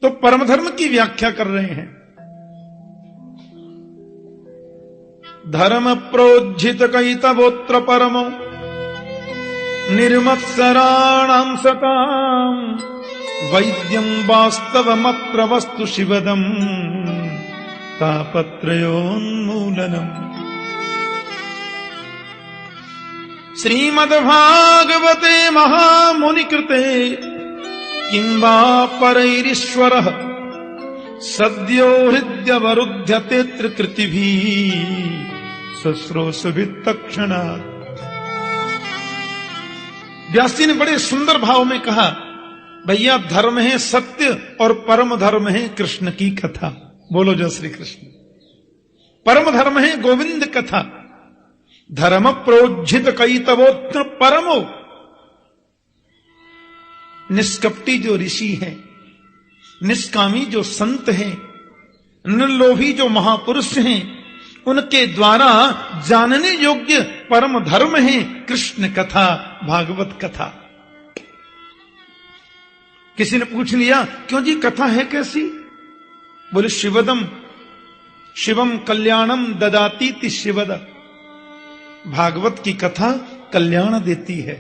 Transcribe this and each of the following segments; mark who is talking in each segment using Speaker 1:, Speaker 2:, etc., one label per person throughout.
Speaker 1: तो परम धर्म की व्याख्या कर रहे हैं। धर्म प्रोज्झित कैतवोत्र परमो निर्मत्सराणां सतां वैद्यं वास्तवमत्र वस्तु शिवदं तापत्रयोन्मूलनम्। श्रीमद्भागवते महामुनिकृते किं वा परैरीश्वरः सद्यो हृद्यवरुध्यते त्रिकृतिभिः शुश्रूषुभिः तत्क्षणात्। व्यास जी ने बड़े सुंदर भाव में कहा, भैया धर्म है सत्य और परम धर्म है कृष्ण की कथा। बोलो जय श्री कृष्ण। परम धर्म है गोविंद कथा। धर्म प्रोज्झित कैतवोत्र परमो, निष्कपटी जो ऋषि हैं, निष्कामी जो संत हैं, निर्लोभी जो महापुरुष हैं, उनके द्वारा जानने योग्य परम धर्म है कृष्ण कथा, भागवत कथा। किसी ने पूछ लिया, क्यों जी कथा है कैसी? बोले शिवदम शिवम कल्याणम ददातीति शिवद। भागवत की कथा कल्याण देती है,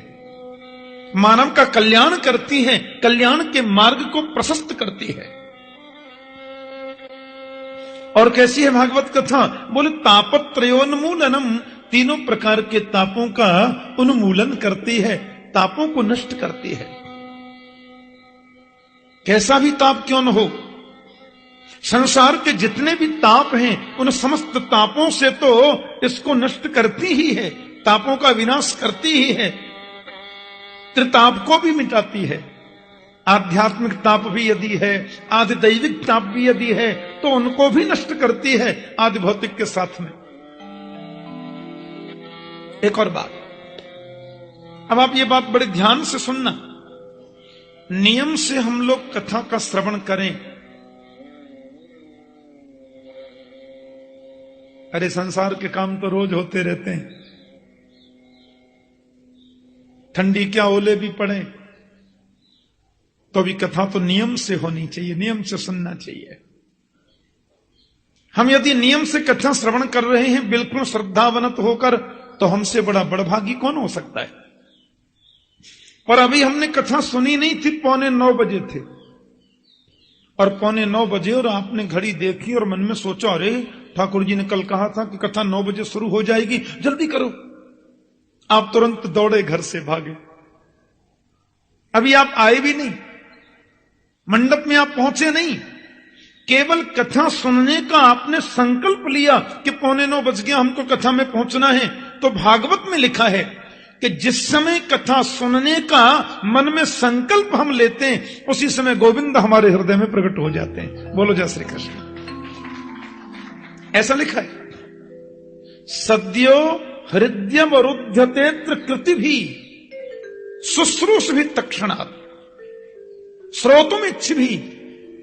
Speaker 1: मानव का कल्याण करती है, कल्याण के मार्ग को प्रशस्त करती है। और कैसी है भागवत कथा? बोले तापत्रयोन्मूलनम, तीनों प्रकार के तापों का उन्मूलन करती है, तापों को नष्ट करती है। कैसा भी ताप क्यों न हो, संसार के जितने भी ताप हैं उन समस्त तापों से तो इसको नष्ट करती ही है, तापों का विनाश करती ही है, त्रिताप को भी मिटाती है। आध्यात्मिक ताप भी यदि है, आदि दैविक ताप भी यदि है, तो उनको भी नष्ट करती है आदि भौतिक के साथ में। एक और बात, अब आप ये बात बड़े ध्यान से सुनना। नियम से हम लोग कथा का श्रवण करें। अरे संसार के काम तो रोज होते रहते हैं, ठंडी क्या ओले भी पड़े, तो भी कथा तो नियम से होनी चाहिए, नियम से सुनना चाहिए। हम यदि नियम से कथा श्रवण कर रहे हैं बिल्कुल श्रद्धावनत होकर, तो हमसे बड़ा बड़भागी कौन हो सकता है। पर अभी हमने कथा सुनी नहीं थी, 8:45 बजे थे, और 8:45 बजे और आपने घड़ी देखी और मन में सोचा, अरे ठाकुर जी ने कल कहा था कि कथा 9 बजे शुरू हो जाएगी, जल्दी करो। आप तुरंत दौड़े, घर से भागे। अभी आप आए भी नहीं, मंडप में आप पहुंचे नहीं, केवल कथा सुनने का आपने संकल्प लिया कि 8:45 बज गया, हमको कथा में पहुंचना है। तो भागवत में लिखा है कि जिस समय कथा सुनने का मन में संकल्प हम लेते हैं, उसी समय गोविंद हमारे हृदय में प्रकट हो जाते हैं। बोलो जय श्री कृष्ण। ऐसा लिखा है, सद्यो हृदयवरुध्यते त्रिकृति भी शुश्रूष भी तत्क्षणात्। श्रोतुम इच्छ भी,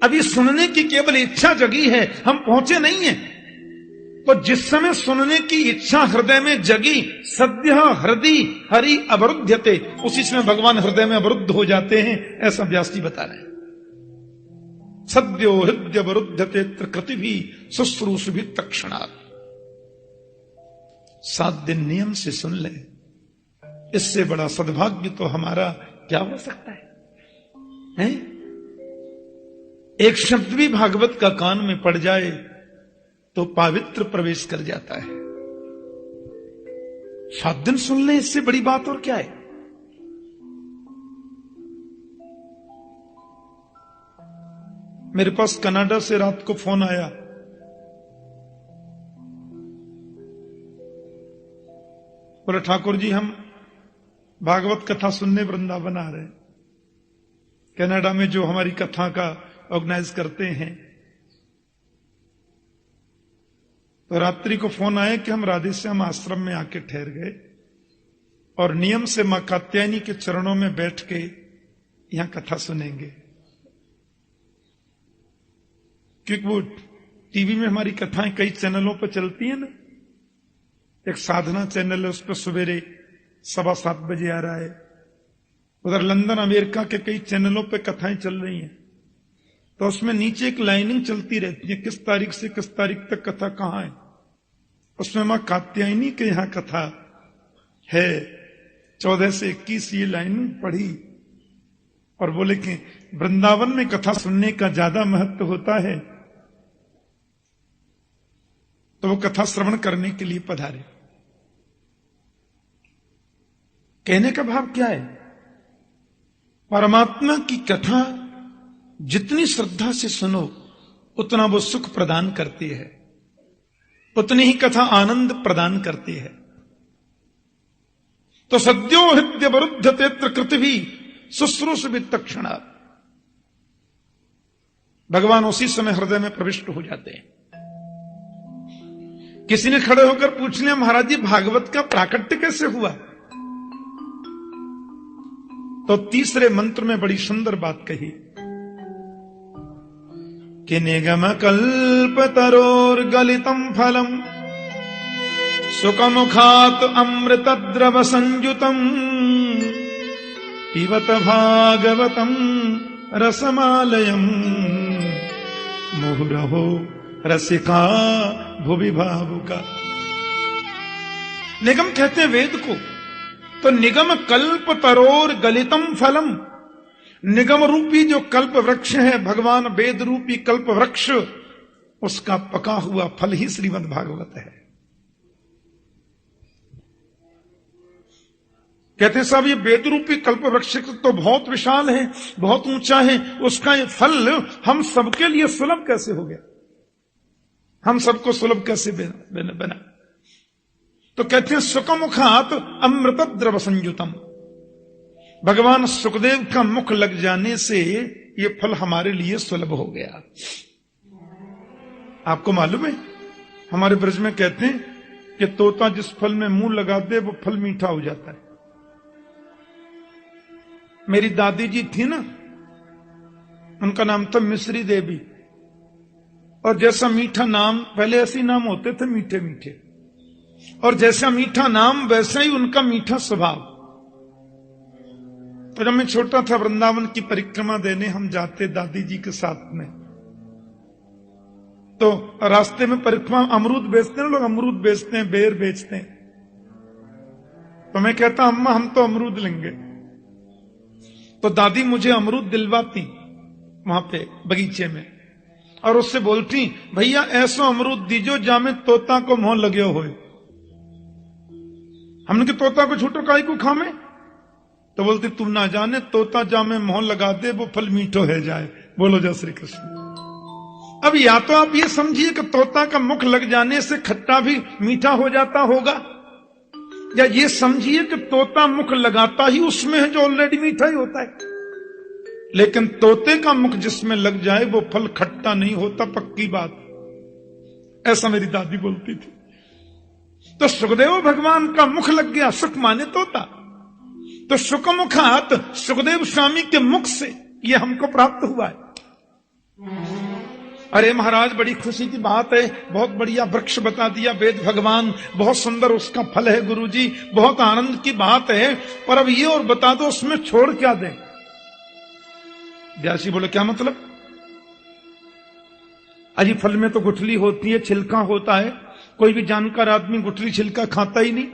Speaker 1: अभी सुनने की केवल इच्छा जगी है, हम पहुंचे नहीं है। तो जिस समय सुनने की इच्छा हृदय में जगी, सद्य हृदय हरि अवरुध्यते, उसी समय भगवान हृदय में अवरुद्ध हो जाते हैं। ऐसा व्यास जी बता रहे हैं। सद्यो हृदय अवरुध्यते त्रिकृति भी शुश्रूष भी तत्क्षणात्। 7 दिन नियम से सुन ले, इससे बड़ा सद्भाग्य तो हमारा क्या हो सकता है, हैं? एक शब्द भी भागवत का कान में पड़ जाए तो पवित्र प्रवेश कर जाता है। 7 दिन सुन ले, इससे बड़ी बात और क्या है। मेरे पास कनाडा से रात को फोन आया, बोले ठाकुर जी हम भागवत कथा सुनने वृंदावन आ रहे हैं। कनाडा में जो हमारी कथा का ऑर्गेनाइज करते हैं, तो रात्रि को फोन आया कि हम राधेश्याम आश्रम में आके ठहर गए और नियम से मां कात्यायनी के चरणों में बैठ के यहां कथा सुनेंगे। क्योंकि वो टीवी में हमारी कथाएं कई चैनलों पर चलती है ना। एक साधना चैनल है, उस पर सवेरे 7:15 बजे आ रहा है। उधर लंदन अमेरिका के कई चैनलों पे कथाएं चल रही हैं। तो उसमें नीचे एक लाइनिंग चलती रहती है, किस तारीख से किस तारीख तक कथा कहां है। उसमें मां कात्यायनी के यहां कथा है 14 से 21, ये लाइनिंग पढ़ी और बोले कि वृंदावन में कथा सुनने का ज्यादा महत्व होता है, तो वो कथा श्रवण करने के लिए पधारे। कहने का भाव क्या है? परमात्मा की कथा जितनी श्रद्धा से सुनो उतना वो सुख प्रदान करती है, उतनी ही कथा आनंद प्रदान करती है। तो सद्यो हृदय वरुद्ध तेत्र कृतभी शुश्रूष वित्तक्षणा, भगवान उसी समय हृदय में प्रविष्ट हो जाते हैं। किसी ने खड़े होकर पूछ लिया, महाराज जी भागवत का प्राकट्य कैसे हुआ? तो तीसरे मंत्र में बड़ी सुंदर बात कही कि निगम कल्पतरोर गलितम फलम सुखमुखात अमृत द्रव संयुतम पिबत भागवतम रसमालयम मुहुरहो रसिका भुवि भावुका। निगम कहते हैं वेद को, तो निगम कल्प तरोर गलितम फलम, निगम रूपी जो कल्प वृक्ष है, भगवान वेद रूपी कल्प वृक्ष, उसका पका हुआ फल ही श्रीमद् भागवत है। कहते साहब ये वेद रूपी कल्प वृक्ष तो बहुत विशाल है, बहुत ऊंचा है, उसका ये फल हम सबके लिए सुलभ कैसे हो गया, हम सबको सुलभ कैसे बना? तो कहते हैं सुखमुखात अमृत द्रव संयुतम, भगवान सुखदेव का मुख लग जाने से ये फल हमारे लिए सुलभ हो गया। आपको मालूम है हमारे ब्रज में कहते हैं कि तोता जिस फल में मुंह लगा दे वो फल मीठा हो जाता है। मेरी दादी जी थी ना, उनका नाम था मिश्री देवी, और जैसा मीठा नाम, पहले ऐसे नाम होते थे मीठे मीठे, और जैसा मीठा नाम वैसा ही उनका मीठा स्वभाव। तो जब मैं छोटा था वृंदावन की परिक्रमा देने हम जाते दादी जी के साथ में, तो रास्ते में परिक्रमा अमरूद बेचते हैं लोग, अमरूद बेचते हैं, बेर बेचते हैं। तो मैं कहता अम्मा हम तो अमरूद लेंगे, तो दादी मुझे अमरूद दिलवाती वहां पे बगीचे में, और उससे बोलती भैया ऐसा अमरूद दीजो जामे तोता को मोह लगे हो। हमने कि तोता को छोटो काई को खामे, तो बोलती तू ना जाने तोता जामे मोह लगा दे वो फल मीठो है जाए। बोलो जय श्री कृष्ण। अब या तो आप ये समझिए कि तोता का मुख लग जाने से खट्टा भी मीठा हो जाता होगा, या ये समझिए कि तोता मुख लगाता ही उसमें है जो ऑलरेडी मीठा ही होता है। लेकिन तोते का मुख जिसमें लग जाए वो फल खट्टा नहीं होता, पक्की बात। ऐसा मेरी दादी बोलती थी। तो सुखदेव भगवान का मुख लग गया, सुख माने तोता, तो सुखमुखात सुखदेव स्वामी के मुख से ये हमको प्राप्त हुआ है। अरे महाराज बड़ी खुशी की बात है, बहुत बढ़िया वृक्ष बता दिया वेद भगवान, बहुत सुंदर उसका फल है गुरुजी, बहुत आनंद की बात है, पर अब ये और बता दो उसमें छोड़ क्या दें? व्यासी बोले क्या मतलब? अजी फल में तो गुठली होती है, छिलका होता है, कोई भी जानकार आदमी गुठली छिलका खाता ही नहीं।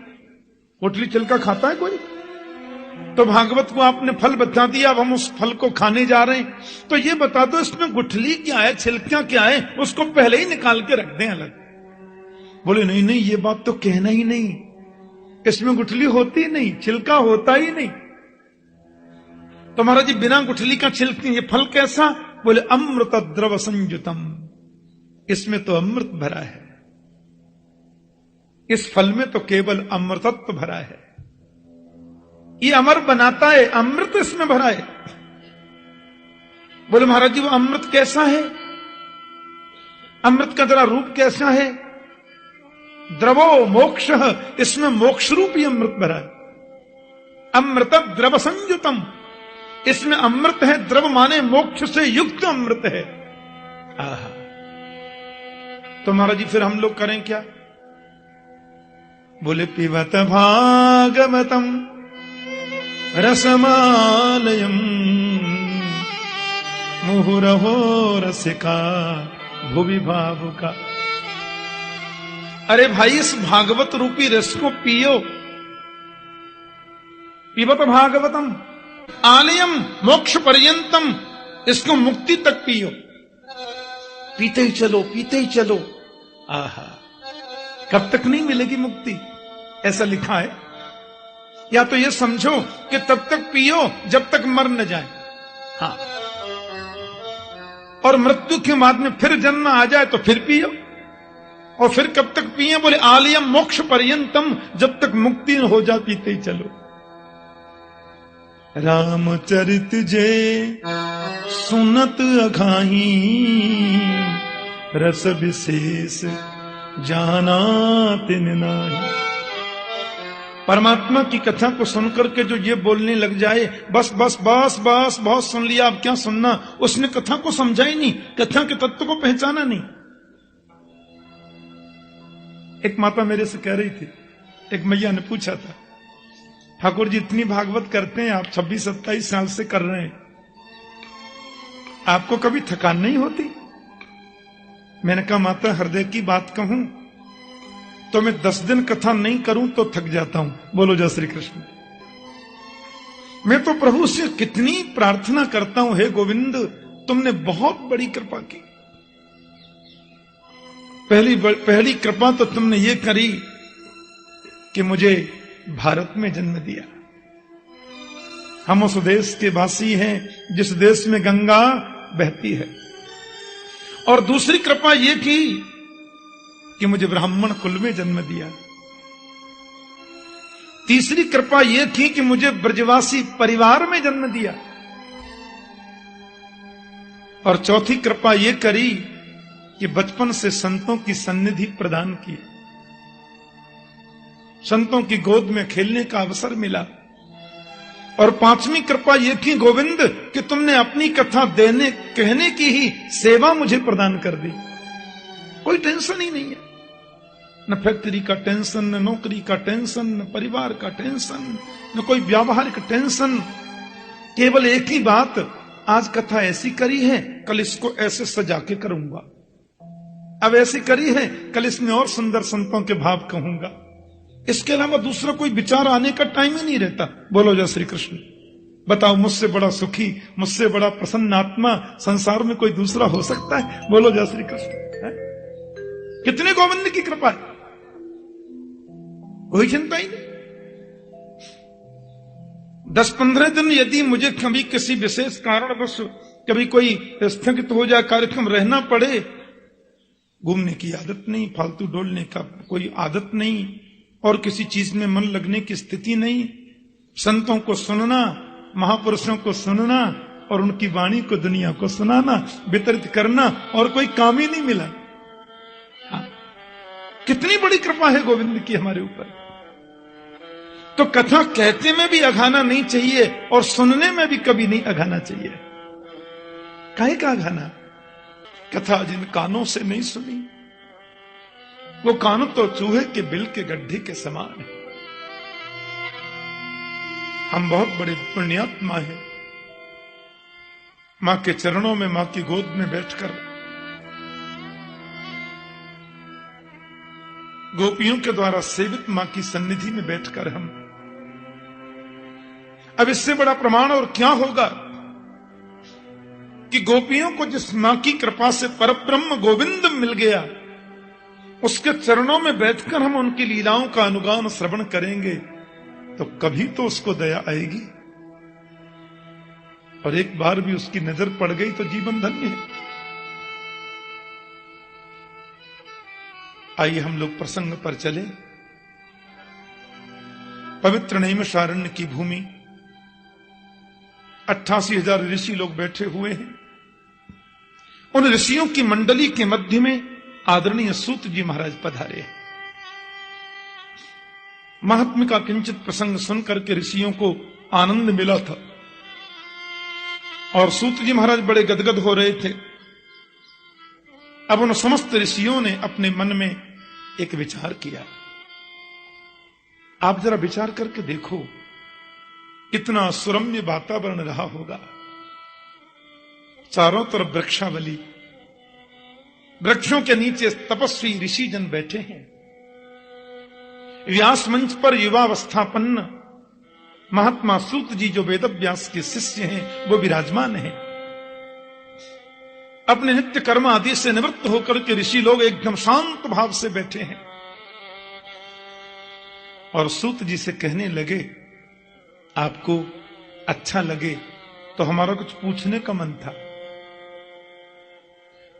Speaker 1: गुठली छिलका खाता है कोई? तो भागवत को आपने फल बता दिया, अब हम उस फल को खाने जा रहे हैं, तो ये बता दो इसमें गुठली क्या है, छिलका क्या है, उसको पहले ही निकाल के रख दें अलग। बोले नहीं नहीं ये बात तो कहना ही नहीं, इसमें गुठली होती नहीं, छिलका होता ही नहीं। तो महाराज जी बिना गुठली का छिलके ये फल कैसा? बोले अमृत द्रव संयुतम, इसमें तो अमृत भरा है, इस फल में तो केवल अमृतत्व भरा है, ये अमर बनाता है, अमृत इसमें भरा है। बोले महाराज जी वो अमृत कैसा है? अमृत का जरा रूप कैसा है? द्रवो मोक्ष, इसमें मोक्ष रूपी अमृत भरा है। अमृत द्रव संयुतम, इसमें अमृत है, द्रव माने मोक्ष से युक्त अमृत है। आहा। तो महाराज जी फिर हम लोग करें क्या? बोले पिबत भागवतम रसमालयम मुहुरहो रसिका भुवि भावुका। अरे भाई, इस भागवत रूपी रस को पियो। पिबत भागवतम आलयम मोक्ष पर्यंतम, इसको मुक्ति तक पियो। पीते ही चलो, पीते ही चलो। आहा, कब तक नहीं मिलेगी मुक्ति, ऐसा लिखा है। या तो ये समझो कि तब तक पियो जब तक मर न जाए। हाँ, और मृत्यु के बाद में फिर जन्म आ जाए तो फिर पियो। और फिर कब तक पिए? बोले आलयम मोक्ष पर्यंतम, जब तक मुक्ति न हो जाए पीते ही चलो। रामचरित जे सुनत अघाही, रस विशेष जाना तिन नाही। परमात्मा की कथा को सुनकर के जो ये बोलने लग जाए, बस बस बस बस बहुत सुन लिया, अब क्या सुनना, उसने कथा को समझा ही नहीं, कथा के तत्व को पहचाना नहीं। एक माता मेरे से कह रही थी, एक मैया ने पूछा था, ठाकुर जी इतनी भागवत करते हैं आप, 26-27 साल से कर रहे हैं, आपको कभी थकान नहीं होती? मैंने कहा माता, हृदय की बात कहूं तो मैं 10 दिन कथा नहीं करूं तो थक जाता हूं। बोलो जय श्री कृष्ण। मैं तो प्रभु से कितनी प्रार्थना करता हूं, हे गोविंद तुमने बहुत बड़ी कृपा की। पहली कृपा तो तुमने ये करी कि मुझे भारत में जन्म दिया। हम उस देश के वासी हैं जिस देश में गंगा बहती है। और दूसरी कृपा यह की कि मुझे ब्राह्मण कुल में जन्म दिया। तीसरी कृपा यह थी कि मुझे ब्रजवासी परिवार में जन्म दिया। और चौथी कृपा यह करी कि बचपन से संतों की सन्निधि प्रदान की, संतों की गोद में खेलने का अवसर मिला। और पांचवी कृपा यह थी गोविंद कि तुमने अपनी कथा देने कहने की ही सेवा मुझे प्रदान कर दी। कोई टेंशन ही नहीं है, न फैक्ट्री का टेंशन, न नौकरी का टेंशन, न परिवार का टेंशन, न कोई व्यावहारिक टेंशन। केवल एक ही बात, आज कथा ऐसी करी है, कल इसको ऐसे सजा के करूंगा। अब ऐसी करी है, कल इसमें और सुंदर संतों के भाव कहूंगा। इसके अलावा दूसरा कोई विचार आने का टाइम ही नहीं रहता। बोलो जय श्री कृष्ण। बताओ, मुझसे बड़ा सुखी, मुझसे बड़ा प्रसन्न आत्मा संसार में कोई दूसरा हो सकता है? बोलो जय श्री कृष्ण। कितने गोविंद की कृपा है, कोई चिंता ही नहीं। 10-15 दिन यदि मुझे कभी किसी विशेष कारणवश कभी कोई स्थगित हो जाए, कार्यक्रम रहना पड़े, घूमने की आदत नहीं, फालतू डोलने का कोई आदत नहीं, और किसी चीज में मन लगने की स्थिति नहीं। संतों को सुनना, महापुरुषों को सुनना और उनकी वाणी को दुनिया को सुनाना, वितरित करना, और कोई काम ही नहीं मिला। हाँ, कितनी बड़ी कृपा है गोविंद की हमारे ऊपर। तो कथा कहते में भी अघाना नहीं चाहिए और सुनने में भी कभी नहीं अघाना चाहिए। काहे का अघाना? कथा जिन कानों से नहीं सुनी, वो कान तो चूहे के बिल के गड्ढे के समान है। हम बहुत बड़े पुण्यात्मा हैं, मां के चरणों में, मां की गोद में बैठकर गोपियों के द्वारा सेवित मां की सन्निधि में बैठकर हम, अब इससे बड़ा प्रमाण और क्या होगा कि गोपियों को जिस मां की कृपा से परब्रह्म गोविंद मिल गया, उसके चरणों में बैठकर हम उनकी लीलाओं का अनुगान श्रवण करेंगे तो कभी तो उसको दया आएगी। और एक बार भी उसकी नजर पड़ गई तो जीवन धन्य है। आइए हम लोग प्रसंग पर चले। पवित्र नैमिषारण्य की भूमि, 88,000 ऋषि लोग बैठे हुए हैं। उन ऋषियों की मंडली के मध्य में आदरणीय सूत जी महाराज पधारे हैं। महात्मा का किंचित प्रसंग सुनकर के ऋषियों को आनंद मिला था और सूत जी महाराज बड़े गदगद हो रहे थे। अब उन समस्त ऋषियों ने अपने मन में एक विचार किया। आप जरा विचार करके देखो, कितना सुरम्य वातावरण रहा होगा। चारों तरफ वृक्षावली, वृक्षों के नीचे तपस्वी ऋषि जन बैठे हैं। व्यास मंच पर युवावस्थापन्न महात्मा सूत जी जो वेद व्यास के शिष्य हैं वो विराजमान हैं। अपने नित्य कर्म आदि से निवृत्त होकर के ऋषि लोग एकदम शांत भाव से बैठे हैं और सूत जी से कहने लगे, आपको अच्छा लगे तो हमारा कुछ पूछने का मन था,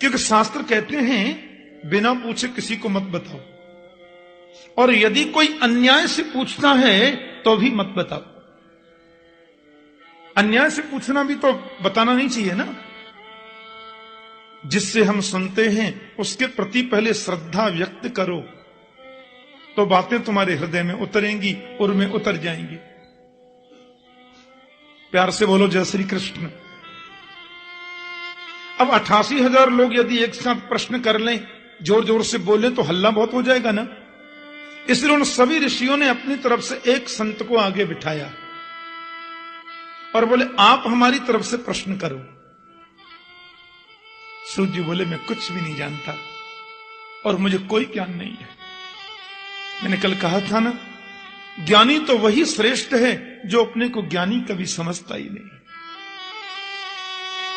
Speaker 1: क्योंकि शास्त्र कहते हैं बिना पूछे किसी को मत बताओ, और यदि कोई अन्याय से पूछता है तो भी मत बताओ। अन्याय से पूछना भी तो बताना नहीं चाहिए ना। जिससे हम सुनते हैं उसके प्रति पहले श्रद्धा व्यक्त करो तो बातें तुम्हारे हृदय में उतरेंगी और में उतर जाएंगी। प्यार से बोलो जय श्री कृष्ण। अब 88,000 लोग यदि एक साथ प्रश्न कर लें, जोर जोर से बोले तो हल्ला बहुत हो जाएगा ना। इसलिए उन सभी ऋषियों ने अपनी तरफ से एक संत को आगे बिठाया और बोले, आप हमारी तरफ से प्रश्न करो। सूत जी बोले, मैं कुछ भी नहीं जानता और मुझे कोई ज्ञान नहीं है। मैंने कल कहा था ना, ज्ञानी तो वही श्रेष्ठ है जो अपने को ज्ञानी कभी समझता ही नहीं।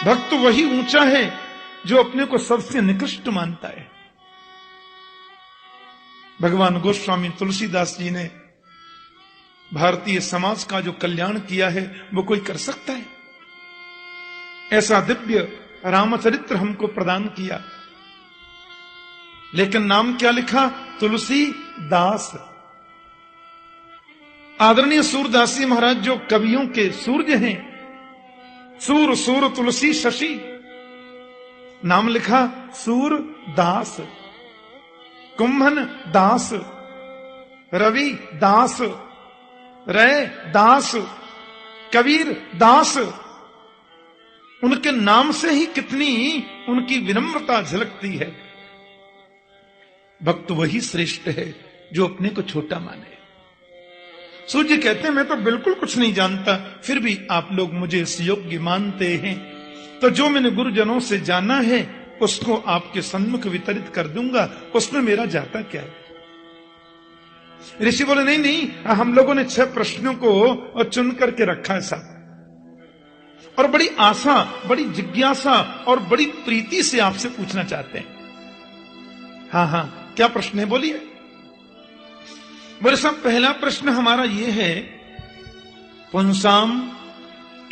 Speaker 1: भक्त वही ऊंचा है जो अपने को सबसे निकृष्ट मानता है। भगवान गोस्वामी तुलसीदास जी ने भारतीय समाज का जो कल्याण किया है वो कोई कर सकता है? ऐसा दिव्य रामचरित्र हमको प्रदान किया, लेकिन नाम क्या लिखा? तुलसी दास। आदरणीय सूरदासी महाराज जो कवियों के सूर्य हैं, सूर सूर तुलसी शशि, नाम लिखा सूरदास। कुंभन दास, रवि दास, रे दास, कबीर दास। उनके नाम से ही कितनी उनकी विनम्रता झलकती है। भक्त वही श्रेष्ठ है जो अपने को छोटा माने। सूर्य कहते हैं, मैं तो बिल्कुल कुछ नहीं जानता, फिर भी आप लोग मुझे इस योग्य मानते हैं, तो जो मैंने गुरुजनों से जाना है उसको आपके सम्मुख वितरित कर दूंगा, उसमें मेरा जाता क्या है? ऋषि बोले, नहीं नहीं, हम लोगों ने 6 प्रश्नों को चुन करके रखा है साहब, और बड़ी आशा, बड़ी जिज्ञासा और बड़ी प्रीति से आपसे पूछना चाहते हैं। हाँ हाँ, क्या प्रश्न है बोलिए। बोले साहब, पहला प्रश्न हमारा ये है, पुंसाम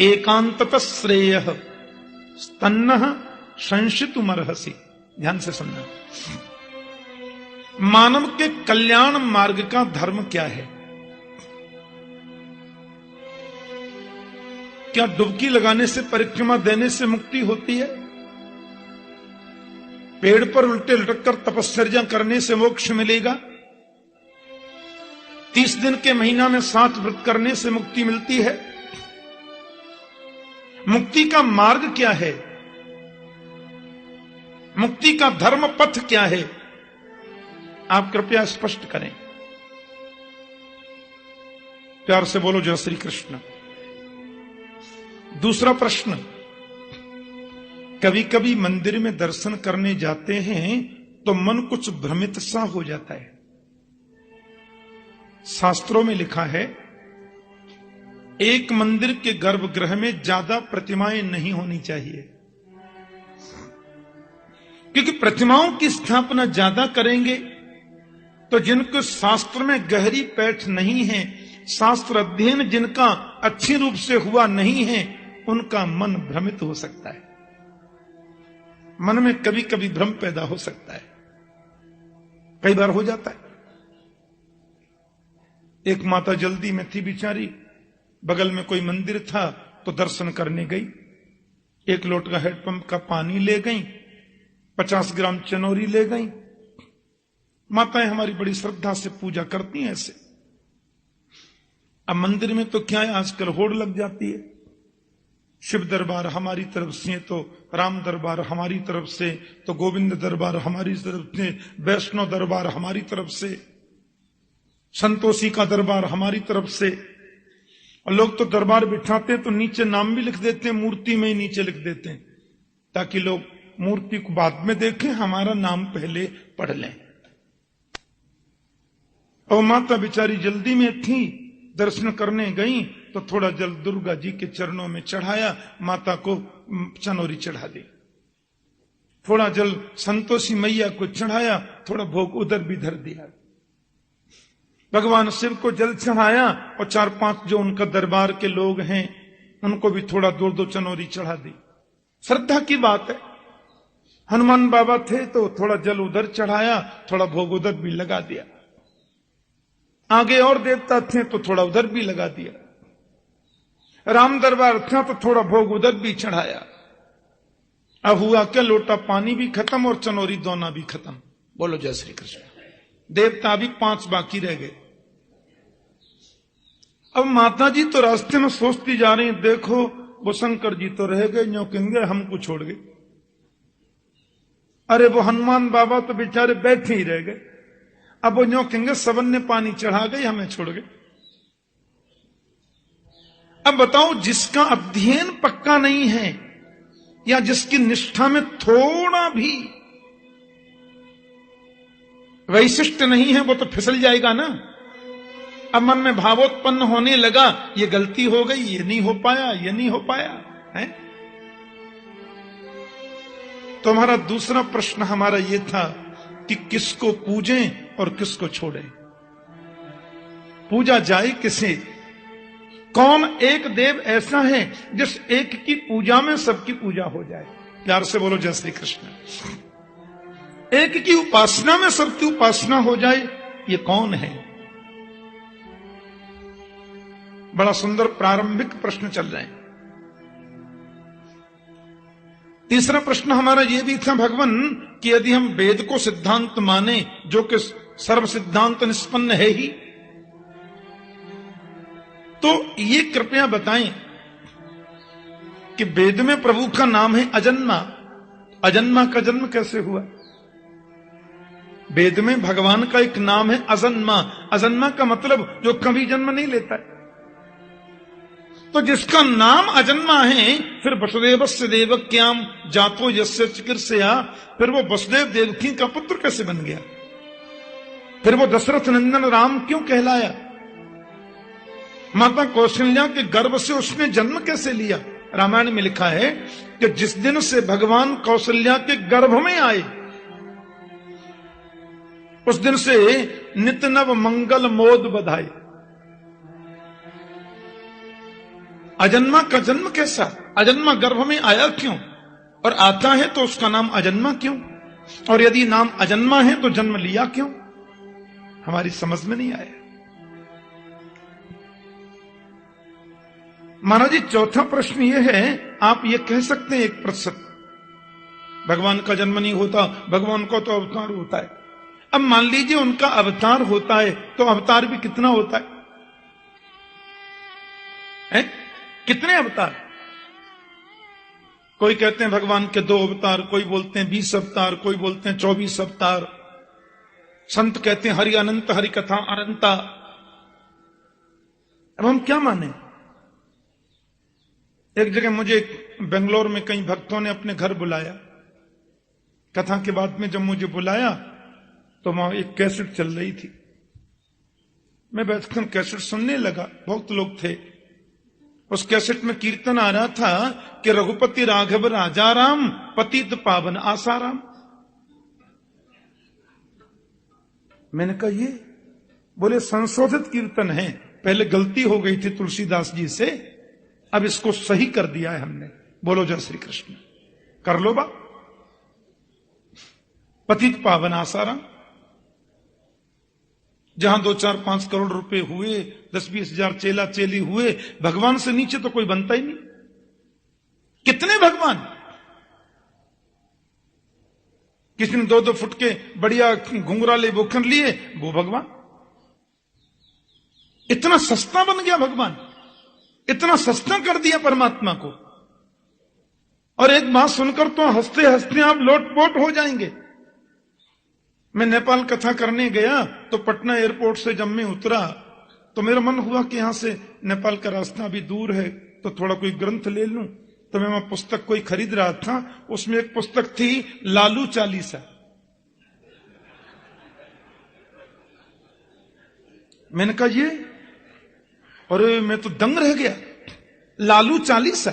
Speaker 1: एकांततः श्रेयः स्तन्नः संशितुमर्हसि। ध्यान से सुनना। मानव के कल्याण मार्ग का धर्म क्या है? क्या डुबकी लगाने से, परिक्रमा देने से मुक्ति होती है? पेड़ पर उल्टे लटककर तपश्चर्या करने से मोक्ष मिलेगा? 30 दिन के महीना में 7 व्रत करने से मुक्ति मिलती है? मुक्ति का मार्ग क्या है? मुक्ति का धर्म पथ क्या है? आप कृपया स्पष्ट करें। प्यार से बोलो जय श्री कृष्ण। दूसरा प्रश्न, कभी कभी मंदिर में दर्शन करने जाते हैं तो मन कुछ भ्रमित सा हो जाता है। शास्त्रों में लिखा है, एक मंदिर के गर्भगृह में ज्यादा प्रतिमाएं नहीं होनी चाहिए, क्योंकि प्रतिमाओं की स्थापना ज्यादा करेंगे तो जिनको शास्त्र में गहरी पैठ नहीं है, शास्त्र अध्ययन जिनका अच्छी रूप से हुआ नहीं है, उनका मन भ्रमित हो सकता है। मन में कभी कभी भ्रम पैदा हो सकता है, कई बार हो जाता है। एक माता जल्दी में थी बेचारी, बगल में कोई मंदिर था तो दर्शन करने गई। 1 लोट का हैंडपंप का पानी ले गई, 50 ग्राम चनौरी ले गई। माताएं हमारी बड़ी श्रद्धा से पूजा करती हैं ऐसे। अब मंदिर में तो क्या है, आजकल होड़ लग जाती है, शिव दरबार हमारी तरफ से, तो राम दरबार हमारी तरफ से, तो गोविंद दरबार हमारी तरफ से, वैष्णव दरबार हमारी तरफ से, संतोषी का दरबार हमारी तरफ से। और लोग तो दरबार बिठाते हैं तो नीचे नाम भी लिख देते हैं, मूर्ति में ही नीचे लिख देते हैं, ताकि लोग मूर्ति को बाद में देखें, हमारा नाम पहले पढ़ लें। और माता बेचारी जल्दी में थी, दर्शन करने गई तो थोड़ा जल दुर्गा जी के चरणों में चढ़ाया, माता को चनोरी चढ़ा दी। थोड़ा जल संतोषी मैया को चढ़ाया, थोड़ा भोग उधर भी धर दिया। भगवान शिव को जल चढ़ाया और 4-5 जो उनका दरबार के लोग हैं उनको भी थोड़ा 2-2 चनोरी चढ़ा दी। श्रद्धा की बात है। हनुमान बाबा थे तो थोड़ा जल उधर चढ़ाया, थोड़ा भोग उधर भी लगा दिया। आगे और देवता थे तो थोड़ा उधर भी लगा दिया। राम दरबार था तो थोड़ा भोग उधर भी चढ़ाया। अब हुआ क्या, लोटा पानी भी खत्म और चनोरी दोना भी खत्म। बोलो जय श्री कृष्ण। देवता भी 5 बाकी रह गए। अब माता जी तो रास्ते में सोचती जा रही, देखो वो शंकर जी तो रह गए, न्यों कहेंगे हमको छोड़ गए। अरे वो हनुमान बाबा तो बेचारे बैठे ही रह गए। अब वो न्यों कहेंगे सबन ने पानी चढ़ा गए, हमें छोड़ गए। अब बताओ, जिसका अध्ययन पक्का नहीं है या जिसकी निष्ठा में थोड़ा भी वैशिष्ट नहीं है, वो तो फिसल जाएगा ना। अब मन में भावोत्पन्न होने लगा, ये गलती हो गई, ये नहीं हो पाया, ये नहीं हो पाया है। तो हमारा दूसरा प्रश्न हमारा ये था कि किसको पूजें और किसको छोड़ें, पूजा जाए किसे। कौन एक देव ऐसा है जिस एक की पूजा में सबकी पूजा हो जाए। प्यार से बोलो जय श्री कृष्ण। एक की उपासना में सबकी उपासना हो जाए, ये कौन है। बड़ा सुंदर प्रारंभिक प्रश्न चल रहे हैं। तीसरा प्रश्न हमारा यह भी था भगवान कि यदि हम वेद को सिद्धांत माने, जो कि सर्व सिद्धांत निष्पन्न है ही, तो ये कृपया बताएं कि वेद में प्रभु का नाम है अजन्मा। अजन्मा का जन्म कैसे हुआ। वेद में भगवान का एक नाम है अजन्मा। अजन्मा का मतलब जो कभी जन्म नहीं लेता है। तो जिसका नाम अजन्मा है, फिर वसुदेवस्य देवक्याम जातो यस्य चिकीर्षया, फिर वो वसुदेव देवकी का पुत्र कैसे बन गया। फिर वो दशरथ नंदन राम क्यों कहलाया। माता कौशल्या के गर्भ से उसने जन्म कैसे लिया। रामायण में लिखा है कि जिस दिन से भगवान कौशल्या के गर्भ में आए, उस दिन से नित नव मंगल मोद बधाई। अजन्मा का जन्म कैसा, अजन्मा गर्भ में आया क्यों, और आता है तो उसका नाम अजन्मा क्यों, और यदि नाम अजन्मा है तो जन्म लिया क्यों, हमारी समझ में नहीं आया। महाराज जी, चौथा प्रश्न यह है, आप ये कह सकते हैं 1% भगवान का जन्म नहीं होता, भगवान का तो अवतार होता है। अब मान लीजिए उनका अवतार होता है, तो अवतार भी कितना होता है? कितने अवतार। कोई कहते हैं भगवान के 2 अवतार, कोई बोलते हैं 20 अवतार, कोई बोलते हैं 24 अवतार। संत कहते हैं हरि अनंत, हरि कथा अनंता। अब हम क्या माने। एक जगह मुझे बेंगलोर में कई भक्तों ने अपने घर बुलाया। कथा के बाद में जब मुझे बुलाया तो वहां एक कैसेट चल रही थी। मैं बैठकर कैसेट सुनने लगा, बहुत लोग थे। उस कैसेट में कीर्तन आ रहा था कि रघुपति राघव राजा राम, पतित पावन आसाराम। मैंने कहा ये, बोले संशोधित कीर्तन है, पहले गलती हो गई थी तुलसीदास जी से, अब इसको सही कर दिया है हमने। बोलो जय श्री कृष्ण। कर लो बा। पतित पावन आसाराम, जहां 2-4-5 करोड़ रुपए हुए, 10-20 हजार चेला चेली हुए, भगवान से नीचे तो कोई बनता ही नहीं। कितने भगवान। किसी ने 2-2 फुट के बढ़िया घुंघराले बोखर लिए, वो भगवान। इतना सस्ता बन गया भगवान, इतना सस्ता कर दिया परमात्मा को। और एक बात सुनकर तो हंसते हंसते आप लोटपोट हो जाएंगे। मैं नेपाल कथा करने गया तो पटना एयरपोर्ट से जब मैं उतरा तो मेरा मन हुआ कि यहां से नेपाल का रास्ता भी दूर है, तो थोड़ा कोई ग्रंथ ले लूं। तो मैं वहां पुस्तक कोई खरीद रहा था, उसमें एक पुस्तक थी लालू चालीसा। मैंने कहा ये, और मैं तो दंग रह गया, लालू चालीसा।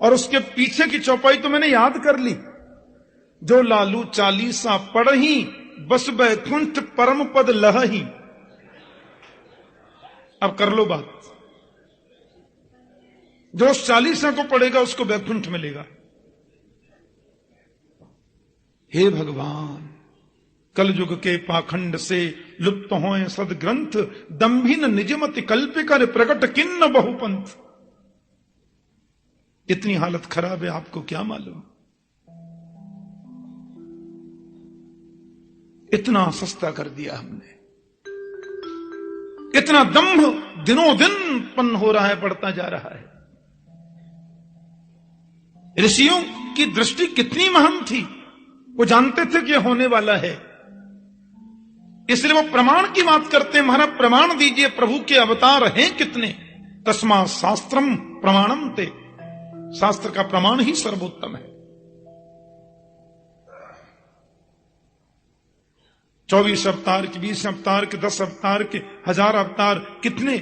Speaker 1: और उसके पीछे की चौपाई तो मैंने याद कर ली, जो लालू चालीसा पढ़ही बस बैकुंठ परम पद लहही। अब कर लो बात, जो उस चालीसा को पढ़ेगा उसको बैकुंठ मिलेगा। हे भगवान, कलयुग के पाखंड से लुप्त होए सदग्रंथ, दंभिन निजमति कल्पे कर प्रकट किन्न बहुपंथ। इतनी हालत खराब है, आपको क्या मालूम। इतना सस्ता कर दिया हमने, इतना दंभ दिनों दिन उत्पन्न हो रहा है, बढ़ता जा रहा है। ऋषियों की दृष्टि कितनी महान थी, वो जानते थे कि यह होने वाला है, इसलिए वो प्रमाण की बात करते हैं। महाराज प्रमाण दीजिए, प्रभु के अवतार हैं कितने। तस्मा शास्त्रम प्रमाणम ते, शास्त्र का प्रमाण ही सर्वोत्तम है। 24 अवतार के, 20 अवतार के, 10 अवतार के, 1000 अवतार कितने।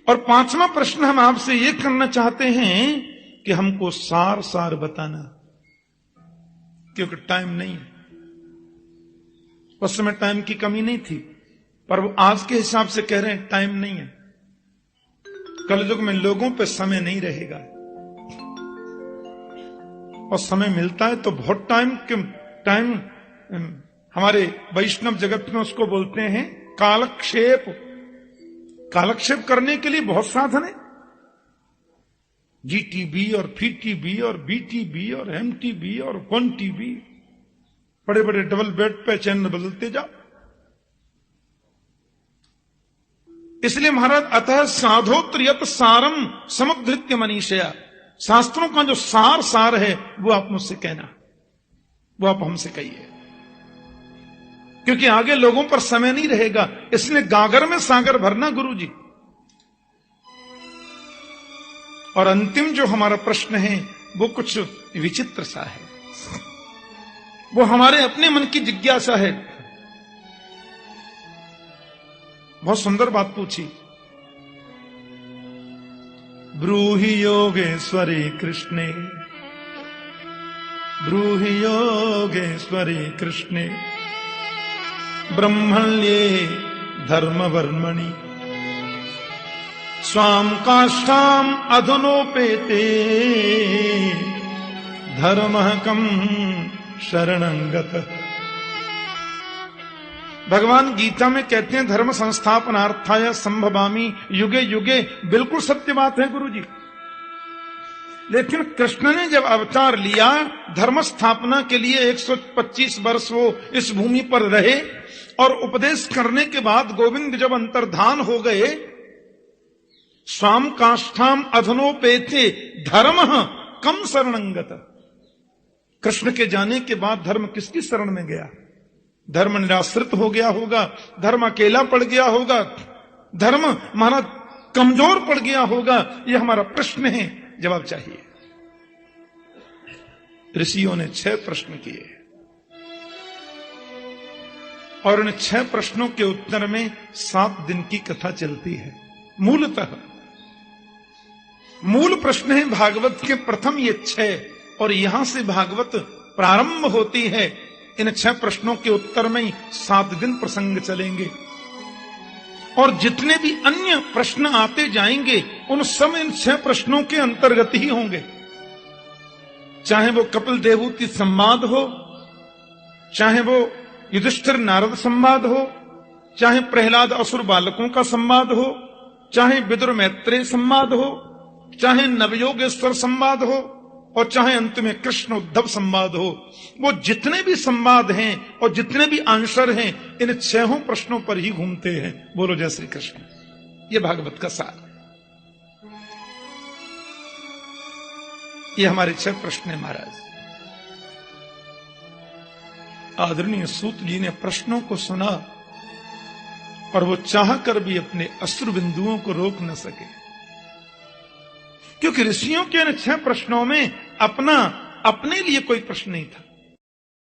Speaker 1: और 5वां प्रश्न हम आपसे ये करना चाहते हैं कि हमको सार सार बताना, क्योंकि टाइम नहीं है। उस समय टाइम की कमी नहीं थी, पर वो आज के हिसाब से कह रहे हैं टाइम नहीं है। कलयुग में लोगों पे समय नहीं रहेगा, और समय मिलता है तो बहुत टाइम हमारे वैष्णव जगत में उसको बोलते हैं कालक्षेप। कालक्षेप करने के लिए बहुत साधन है, जीटीबी और फीटीबी और बीटीबी और एमटीबी और 1TB, बड़े बड़े डबल बेड पे चैनल बदलते जाओ। इसलिए महाराज अतः साधोत्रयत सारम समुद्धृत्य मनीषया, शास्त्रों का जो सार है वो आप मुझसे कहना, वो आप हमसे कहिए, क्योंकि आगे लोगों पर समय नहीं रहेगा। इसलिए गागर में सागर भरना गुरु जी। और अंतिम जो हमारा प्रश्न है वो कुछ विचित्र सा है, वो हमारे अपने मन की जिज्ञासा है। बहुत सुंदर बात पूछी। ब्रूहि योगेश्वरी कृष्णे, ब्रूहि योगेश्वरी कृष्णे, ब्रह्मण्ये धर्मवर्मणि, स्वाम काष्ठाम अधुनोपेते, धर्मः कम शरणंगत। भगवान गीता में कहते हैं धर्म संस्थापनार्थाय संभवामि युगे युगे। बिल्कुल सत्य बात है गुरु जी। लेकिन कृष्ण ने जब अवतार लिया धर्म स्थापना के लिए, 125 वर्ष वो इस भूमि पर रहे, और उपदेश करने के बाद गोविंद जब अंतर्धान हो गए, स्वाम काष्ठाम अधनोपेते धर्मः कम शरणंगत। कृष्ण के जाने के बाद धर्म किसकी शरण में गया? धर्म निराश्रित हो गया होगा, धर्म अकेला पड़ गया होगा, धर्म हमारा कमजोर पड़ गया होगा। यह हमारा प्रश्न है, जवाब चाहिए। ऋषियों ने 6 प्रश्न किए, और इन 6 प्रश्नों के उत्तर में 7 दिन की कथा चलती है। मूलतः मूल प्रश्न है भागवत के प्रथम ये 6, और यहां से भागवत प्रारंभ होती है। इन 6 प्रश्नों के उत्तर में ही 7 दिन प्रसंग चलेंगे, और जितने भी अन्य प्रश्न आते जाएंगे उन सब इन 6 प्रश्नों के अंतर्गत ही होंगे। चाहे वो कपिल देवहूति संवाद हो, चाहे वो युधिष्ठिर नारद संवाद हो, चाहे प्रहलाद असुर बालकों का संवाद हो, चाहे विदुर मैत्रेय संवाद हो, चाहे नवयोगेश्वर संवाद हो, और चाहे अंत में कृष्ण उद्धव संवाद हो। वो जितने भी संवाद हैं और जितने भी आंसर हैं इन 6 प्रश्नों पर ही घूमते हैं। बोलो जय श्री कृष्ण। ये भागवत का सार है। ये हमारे 6 प्रश्न है महाराज। आदरणीय सूत जी ने प्रश्नों को सुना, और वो चाहकर भी अपने अश्रु बिंदुओं को रोक न सके, क्योंकि ऋषियों के इन 6 प्रश्नों में अपने लिए कोई प्रश्न नहीं था।